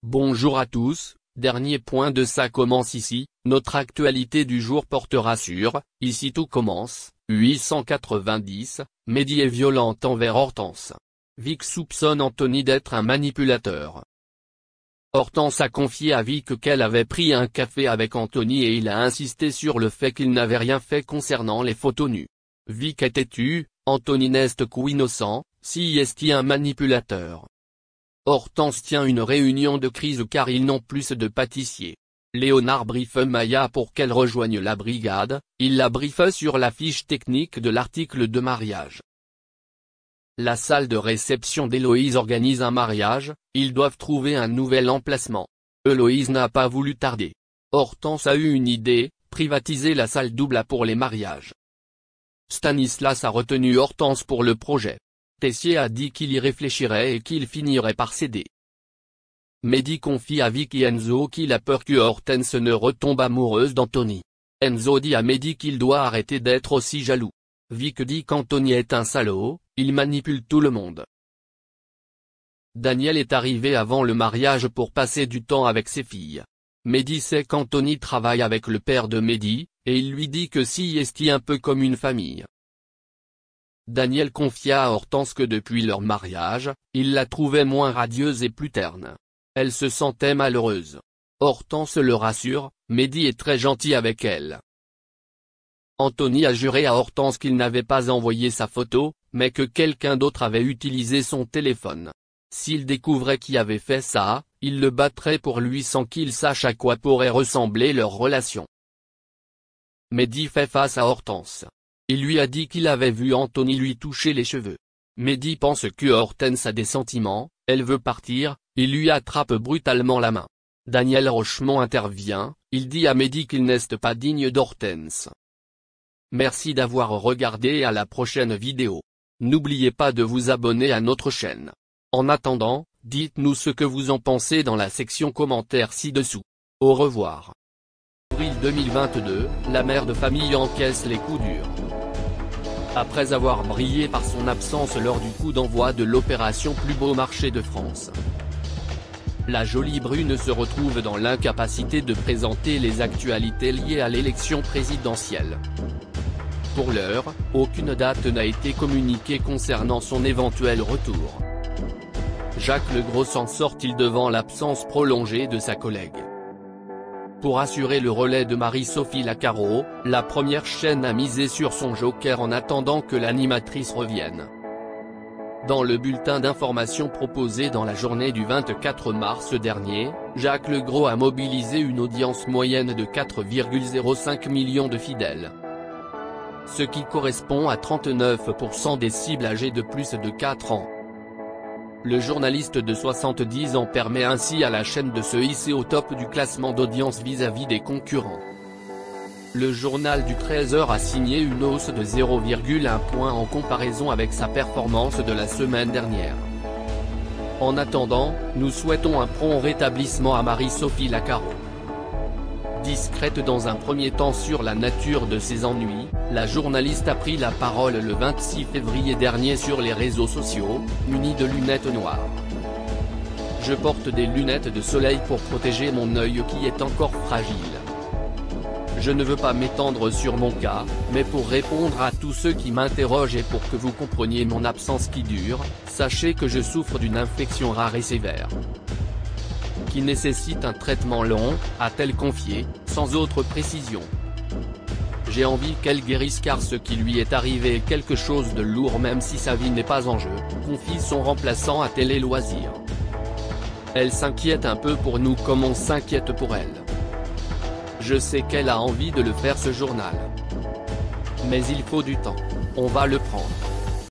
Bonjour à tous, dernier point de ça commence ici, notre actualité du jour portera sur, ici tout commence, 890, Mehdi est violente envers Hortense. Vic soupçonne Anthony d'être un manipulateur. Hortense a confié à Vic qu'elle avait pris un café avec Anthony et il a insisté sur le fait qu'il n'avait rien fait concernant les photos nues. Vic est têtu, Anthony n'est qu'innocent, si est un manipulateur. Hortense tient une réunion de crise car ils n'ont plus de pâtissier. Léonard briefe Maya pour qu'elle rejoigne la brigade, il la briefe sur la fiche technique de l'article de mariage. La salle de réception d'Héloïse organise un mariage, ils doivent trouver un nouvel emplacement. Héloïse n'a pas voulu tarder. Hortense a eu une idée, privatiser la salle double pour les mariages. Stanislas a retenu Hortense pour le projet. Tessier a dit qu'il y réfléchirait et qu'il finirait par céder. Mehdi confie à Vic et Enzo qu'il a peur que Hortense ne retombe amoureuse d'Anthony. Enzo dit à Mehdi qu'il doit arrêter d'être aussi jaloux. Vic dit qu'Anthony est un salaud, il manipule tout le monde. Daniel est arrivé avant le mariage pour passer du temps avec ses filles. Mehdi sait qu'Anthony travaille avec le père de Mehdi, et il lui dit que si est un peu comme une famille. Daniel confia à Hortense que depuis leur mariage, il la trouvait moins radieuse et plus terne. Elle se sentait malheureuse. Hortense le rassure, Mehdi est très gentil avec elle. Anthony a juré à Hortense qu'il n'avait pas envoyé sa photo, mais que quelqu'un d'autre avait utilisé son téléphone. S'il découvrait qui avait fait ça, il le battrait pour lui sans qu'il sache à quoi pourrait ressembler leur relation. Mehdi fait face à Hortense. Il lui a dit qu'il avait vu Anthony lui toucher les cheveux. Mehdi pense que Hortense a des sentiments, elle veut partir, il lui attrape brutalement la main. Daniel Rochemont intervient, il dit à Mehdi qu'il n'est pas digne d'Hortense. Merci d'avoir regardé et à la prochaine vidéo. N'oubliez pas de vous abonner à notre chaîne. En attendant, dites-nous ce que vous en pensez dans la section commentaires ci-dessous. Au revoir. Avril 2022, la mère de famille encaisse les coups durs. Après avoir brillé par son absence lors du coup d'envoi de l'opération Plus beau marché de France, la jolie brune se retrouve dans l'incapacité de présenter les actualités liées à l'élection présidentielle. Pour l'heure, aucune date n'a été communiquée concernant son éventuel retour. Jacques Legros s'en sort-il devant l'absence prolongée de sa collègue? Pour assurer le relais de Marie-Sophie Lacaro, la première chaîne a misé sur son joker en attendant que l'animatrice revienne. Dans le bulletin d'information proposé dans la journée du 24 mars dernier, Jacques Legros a mobilisé une audience moyenne de 4,05 millions de fidèles. Ce qui correspond à 39% des cibles âgées de plus de 4 ans. Le journaliste de 70 ans permet ainsi à la chaîne de se hisser au top du classement d'audience vis-à-vis des concurrents. Le journal du 13h a signé une hausse de 0,1 point en comparaison avec sa performance de la semaine dernière. En attendant, nous souhaitons un prompt rétablissement à Marie-Sophie Lacaro. Discrète dans un premier temps sur la nature de ses ennuis, la journaliste a pris la parole le 26 février dernier sur les réseaux sociaux, munie de lunettes noires. Je porte des lunettes de soleil pour protéger mon œil qui est encore fragile. Je ne veux pas m'étendre sur mon cas, mais pour répondre à tous ceux qui m'interrogent et pour que vous compreniez mon absence qui dure, sachez que je souffre d'une infection rare et sévère, qui nécessite un traitement long, a-t-elle confié, sans autre précision. J'ai envie qu'elle guérisse car ce qui lui est arrivé est quelque chose de lourd même si sa vie n'est pas en jeu, confie son remplaçant à Télé Loisirs. Elle s'inquiète un peu pour nous comme on s'inquiète pour elle. Je sais qu'elle a envie de le faire ce journal. Mais il faut du temps, on va le prendre.